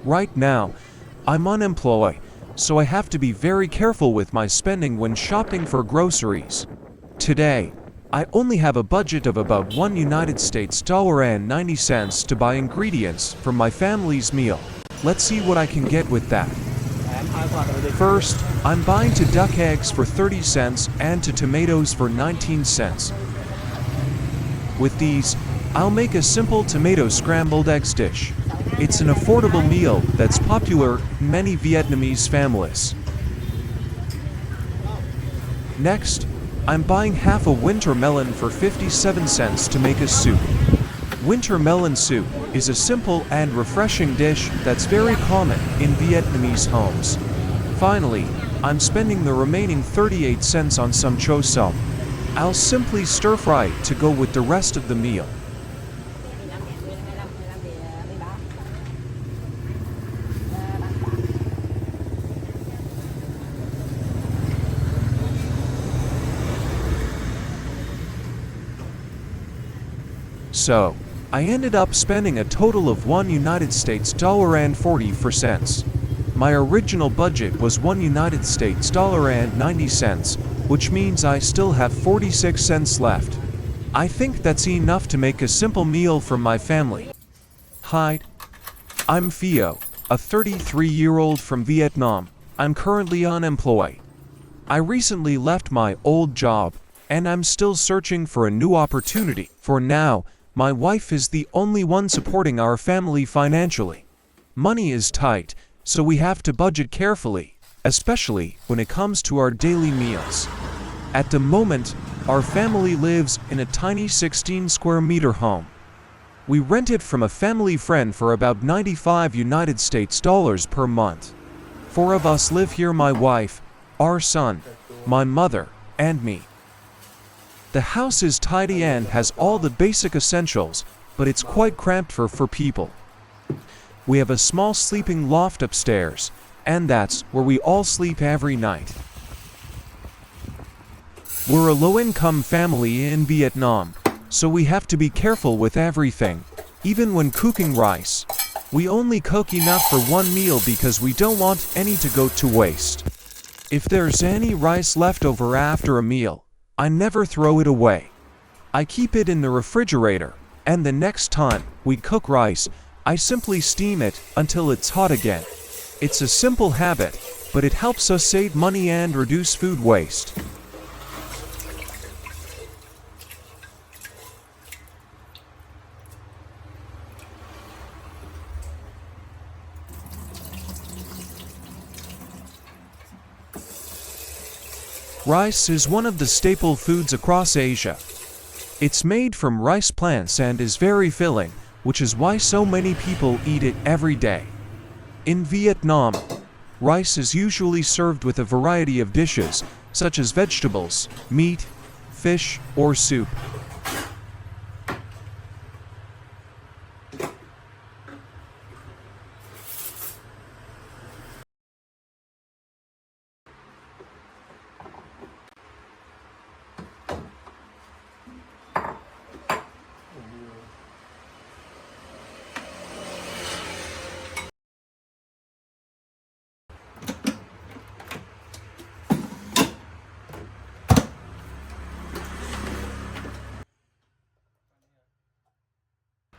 Right now, I'm unemployed, so I have to be very careful with my spending when shopping for groceries. Today, I only have a budget of about $1 to buy ingredients for my family's meal. Let's see what I can get with that. First, I'm buying to duck eggs for 30 cents and to tomatoes for 19 cents. With these, I'll make a simple tomato scrambled eggs dish. It's an affordable meal that's popular in many Vietnamese families. Next, I'm buying half a winter melon for 57 cents to make a soup. Winter melon soup is a simple and refreshing dish that's very common in Vietnamese homes. Finally, I'm spending the remaining 38 cents on some chow sum. I'll simply stir-fry it to go with the rest of the meal. So, I ended up spending a total of $1.40. My original budget was $1.90, which means I still have 46 cents left. I think that's enough to make a simple meal for my family. Hi, I'm Pheo, a 33-year-old from Vietnam. I'm currently unemployed. I recently left my old job, and I'm still searching for a new opportunity. For now, my wife is the only one supporting our family financially. Money is tight, so we have to budget carefully, especially when it comes to our daily meals. At the moment, our family lives in a tiny 16 square meter home. We rent it from a family friend for about $95 per month. 4 of us live here: my wife, our son, my mother, and me. The house is tidy and has all the basic essentials, but it's quite cramped for people. We have a small sleeping loft upstairs, and that's where we all sleep every night. We're a low-income family in Vietnam, so we have to be careful with everything, even when cooking rice. We only cook enough for one meal because we don't want any to go to waste. If there's any rice left over after a meal, I never throw it away. I keep it in the refrigerator, and the next time we cook rice, I simply steam it until it's hot again. It's a simple habit, but it helps us save money and reduce food waste. Rice is one of the staple foods across Asia. It's made from rice plants and is very filling, which is why so many people eat it every day. In Vietnam, rice is usually served with a variety of dishes, such as vegetables, meat, fish, or soup.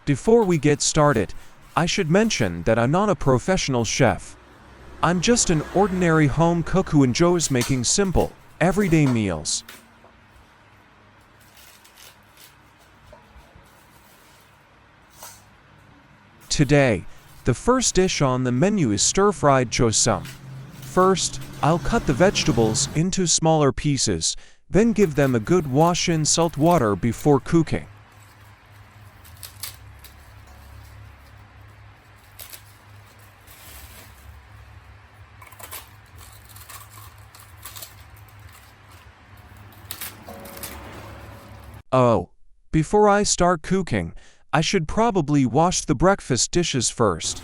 Before we get started, I should mention that I'm not a professional chef. I'm just an ordinary home cook who enjoys making simple, everyday meals. Today, the first dish on the menu is stir-fried chow sum. First, I'll cut the vegetables into smaller pieces, then give them a good wash in salt water before cooking. Oh, before I start cooking, I should probably wash the breakfast dishes first.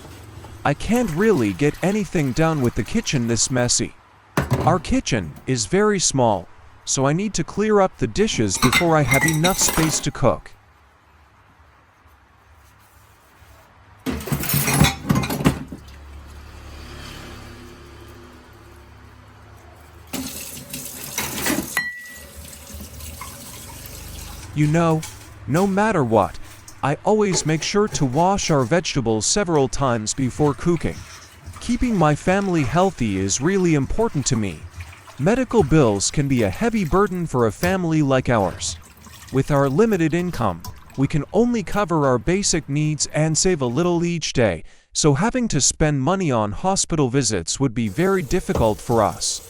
I can't really get anything done with the kitchen this messy. Our kitchen is very small, so I need to clear up the dishes before I have enough space to cook. You know, no matter what, I always make sure to wash our vegetables several times before cooking. Keeping my family healthy is really important to me. Medical bills can be a heavy burden for a family like ours. With our limited income, we can only cover our basic needs and save a little each day, so having to spend money on hospital visits would be very difficult for us.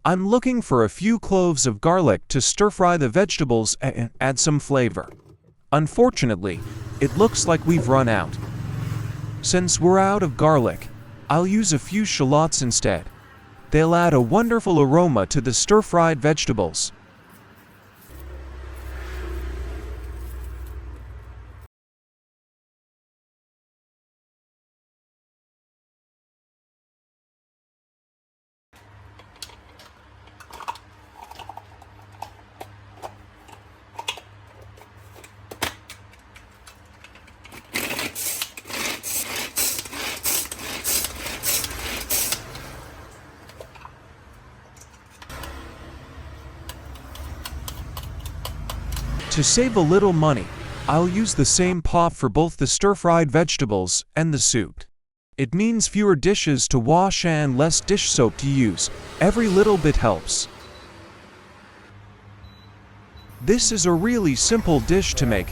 I'm looking for a few cloves of garlic to stir-fry the vegetables and add some flavor. Unfortunately, it looks like we've run out. Since we're out of garlic, I'll use a few shallots instead. They'll add a wonderful aroma to the stir-fried vegetables. To save a little money, I'll use the same pot for both the stir-fried vegetables and the soup. It means fewer dishes to wash and less dish soap to use. Every little bit helps. This is a really simple dish to make.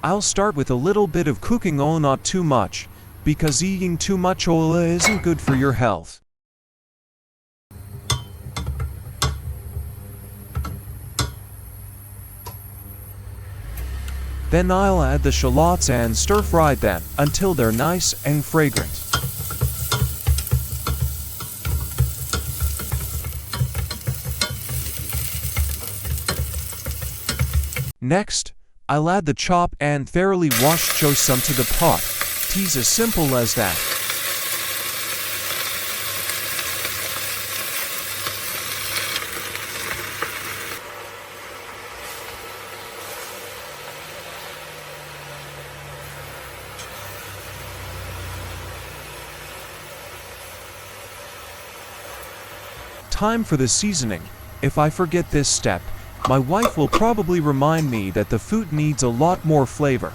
I'll start with a little bit of cooking oil, not too much, because eating too much oil isn't good for your health. Then I'll add the shallots and stir-fry them until they're nice and fragrant. Next, I'll add the chopped and thoroughly washed chousam to the pot. It's as simple as that. Time for the seasoning. If I forget this step, my wife will probably remind me that the food needs a lot more flavor.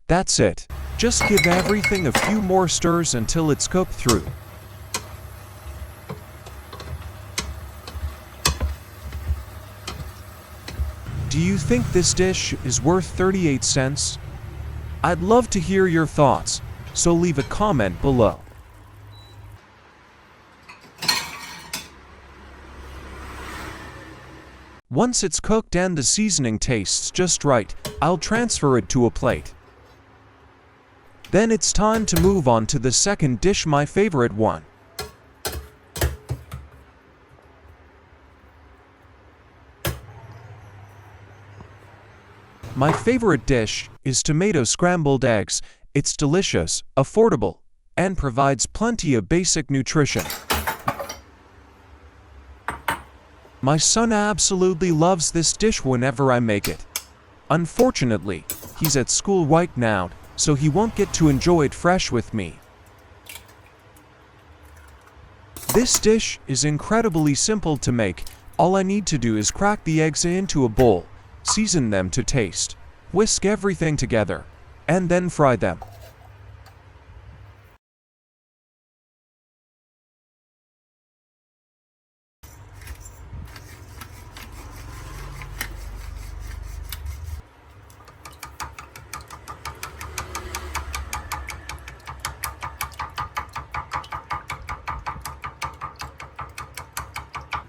That's it. Just give everything a few more stirs until it's cooked through. Do you think this dish is worth 38 cents? I'd love to hear your thoughts, so leave a comment below. Once it's cooked and the seasoning tastes just right, I'll transfer it to a plate. Then it's time to move on to the second dish, my favorite one. My favorite dish is tomato scrambled eggs. It's delicious, affordable, and provides plenty of basic nutrition. My son absolutely loves this dish whenever I make it. Unfortunately, he's at school right now, so he won't get to enjoy it fresh with me. This dish is incredibly simple to make. All I need to do is crack the eggs into a bowl, season them to taste, whisk everything together, and then fry them.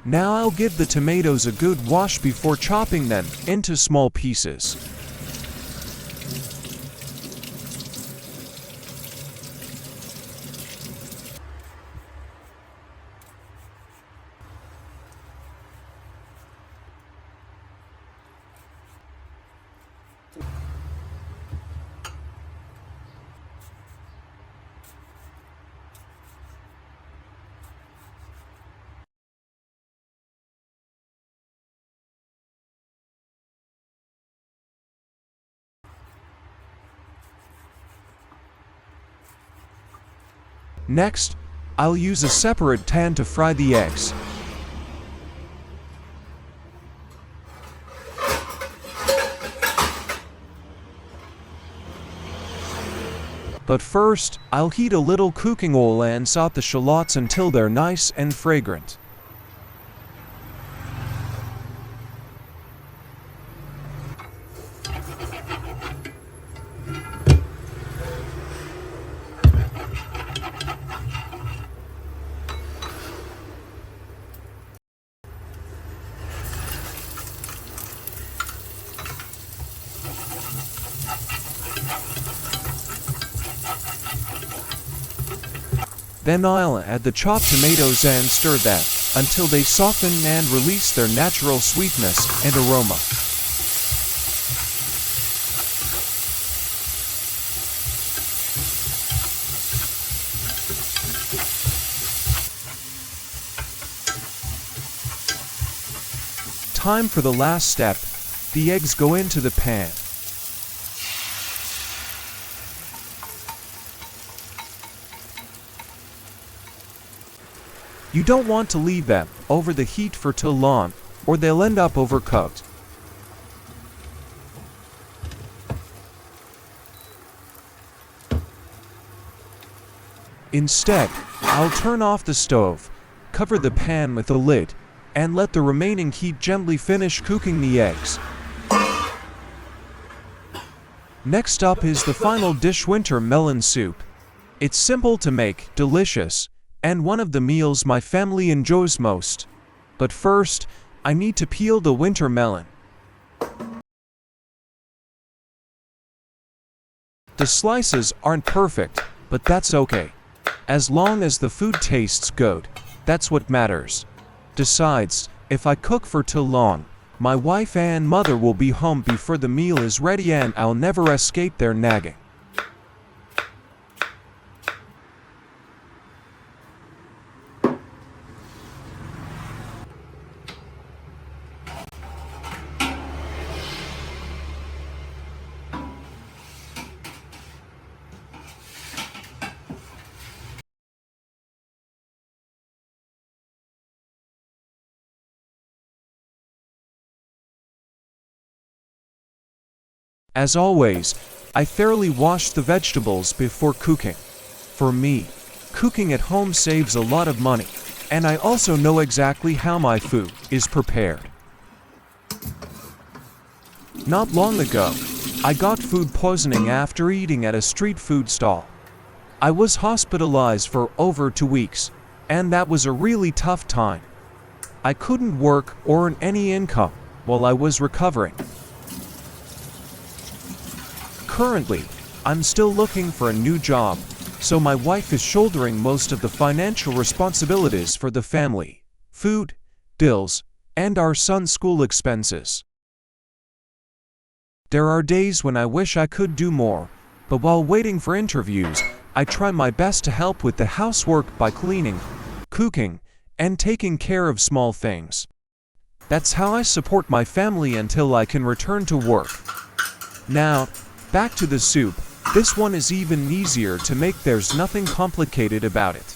Now I'll give the tomatoes a good wash before chopping them into small pieces. Next, I'll use a separate pan to fry the eggs. But first, I'll heat a little cooking oil and saute the shallots until they're nice and fragrant. Then I'll add the chopped tomatoes and stir that until they soften and release their natural sweetness and aroma. Time for the last step. The eggs go into the pan. You don't want to leave them over the heat for too long, or they'll end up overcooked. Instead, I'll turn off the stove, cover the pan with a lid, and let the remaining heat gently finish cooking the eggs. Next up is the final dish, winter melon soup. It's simple to make, delicious, and one of the meals my family enjoys most. But first, I need to peel the winter melon. The slices aren't perfect, but that's okay. As long as the food tastes good, that's what matters. Besides, if I cook for too long, my wife and mother will be home before the meal is ready and I'll never escape their nagging. As always, I thoroughly wash the vegetables before cooking. For me, cooking at home saves a lot of money, and I also know exactly how my food is prepared. Not long ago, I got food poisoning after eating at a street food stall. I was hospitalized for over 2 weeks, and that was a really tough time. I couldn't work or earn any income while I was recovering. Currently, I'm still looking for a new job, so my wife is shouldering most of the financial responsibilities for the family, food, bills, and our son's school expenses. There are days when I wish I could do more, but while waiting for interviews, I try my best to help with the housework by cleaning, cooking, and taking care of small things. That's how I support my family until I can return to work. Now, back to the soup. This one is even easier to make. There's nothing complicated about it.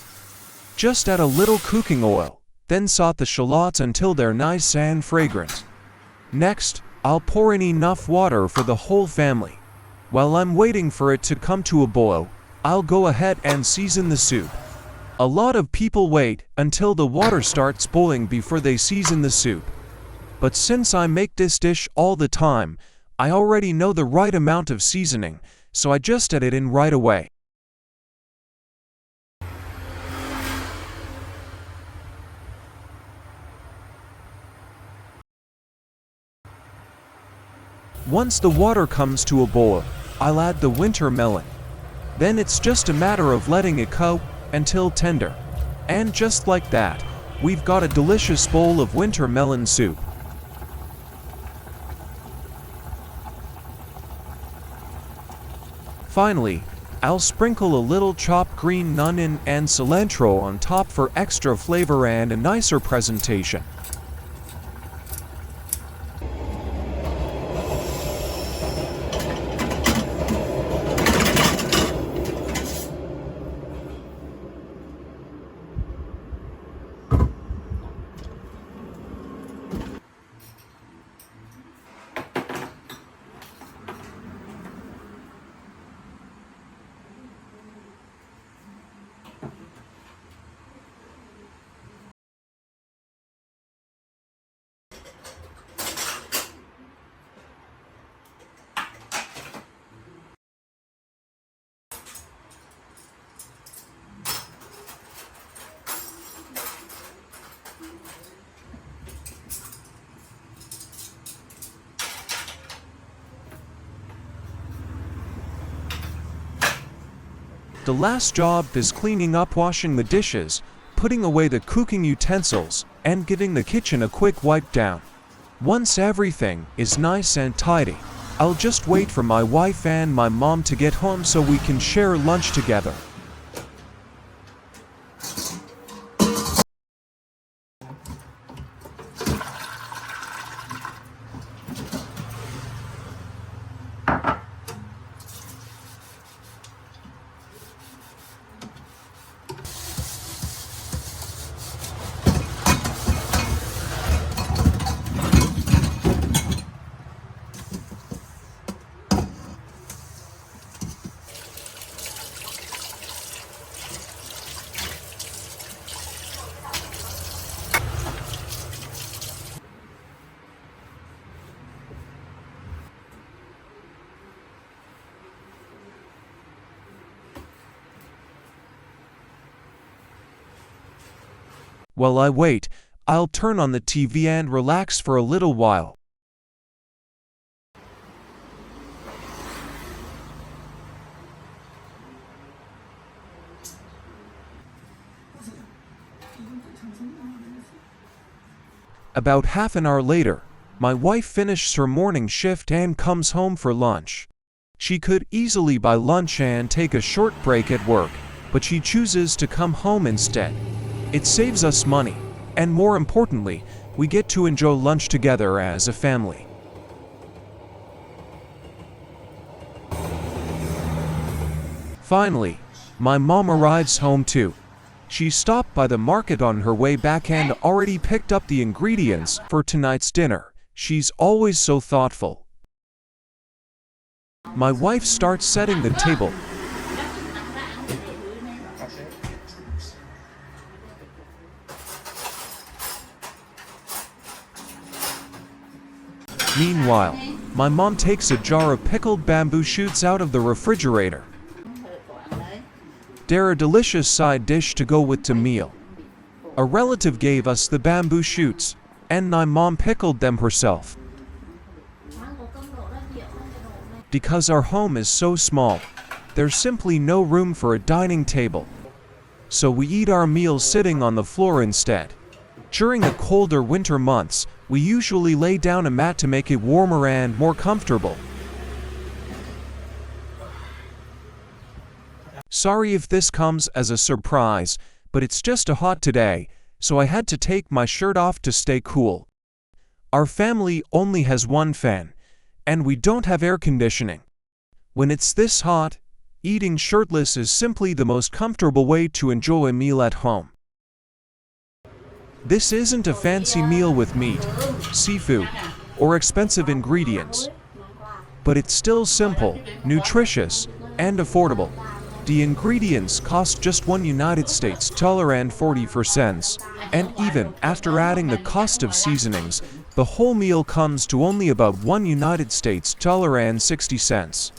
Just add a little cooking oil, then saute the shallots until they're nice and fragrant. Next, I'll pour in enough water for the whole family. While I'm waiting for it to come to a boil, I'll go ahead and season the soup. A lot of people wait until the water starts boiling before they season the soup. But since I make this dish all the time, I already know the right amount of seasoning, so I just add it in right away. Once the water comes to a boil, I'll add the winter melon. Then it's just a matter of letting it cook until tender. And just like that, we've got a delicious bowl of winter melon soup. Finally, I'll sprinkle a little chopped green onion and cilantro on top for extra flavor and a nicer presentation. The last job is cleaning up, washing the dishes, putting away the cooking utensils, and giving the kitchen a quick wipe down. Once everything is nice and tidy, I'll just wait for my wife and my mom to get home so we can share lunch together. While I wait, I'll turn on the TV and relax for a little while. About half an hour later, my wife finishes her morning shift and comes home for lunch. She could easily buy lunch and take a short break at work, but she chooses to come home instead. It saves us money, and more importantly, we get to enjoy lunch together as a family. Finally, my mom arrives home too. She stopped by the market on her way back and already picked up the ingredients for tonight's dinner. She's always so thoughtful. My wife starts setting the table. Meanwhile, my mom takes a jar of pickled bamboo shoots out of the refrigerator. They're a delicious side dish to go with the meal. A relative gave us the bamboo shoots, and my mom pickled them herself. Because our home is so small, there's simply no room for a dining table. So we eat our meals sitting on the floor instead. During the colder winter months, we usually lay down a mat to make it warmer and more comfortable. Sorry if this comes as a surprise, but it's just a hot today, so I had to take my shirt off to stay cool. Our family only has one fan, and we don't have air conditioning. When it's this hot, eating shirtless is simply the most comfortable way to enjoy a meal at home. This isn't a fancy meal with meat, seafood, or expensive ingredients, but it's still simple, nutritious, and affordable. The ingredients cost just $1 US$1.44, and even after adding the cost of seasonings, the whole meal comes to only about $1 US$1.60.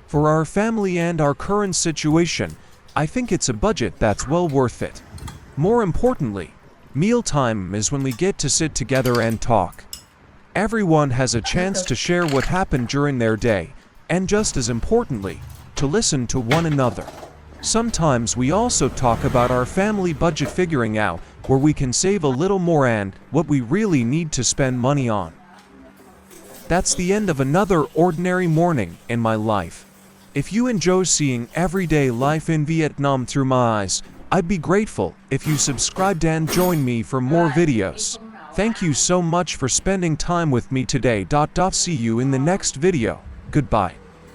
For our family and our current situation, I think it's a budget that's well worth it. More importantly, mealtime is when we get to sit together and talk. Everyone has a chance to share what happened during their day, and just as importantly, to listen to one another. Sometimes we also talk about our family budget, figuring out where we can save a little more and what we really need to spend money on. That's the end of another ordinary morning in my life. If you enjoy seeing everyday life in Vietnam through my eyes, I'd be grateful if you subscribed and join me for more videos. Thank you so much for spending time with me today. See you in the next video. Goodbye.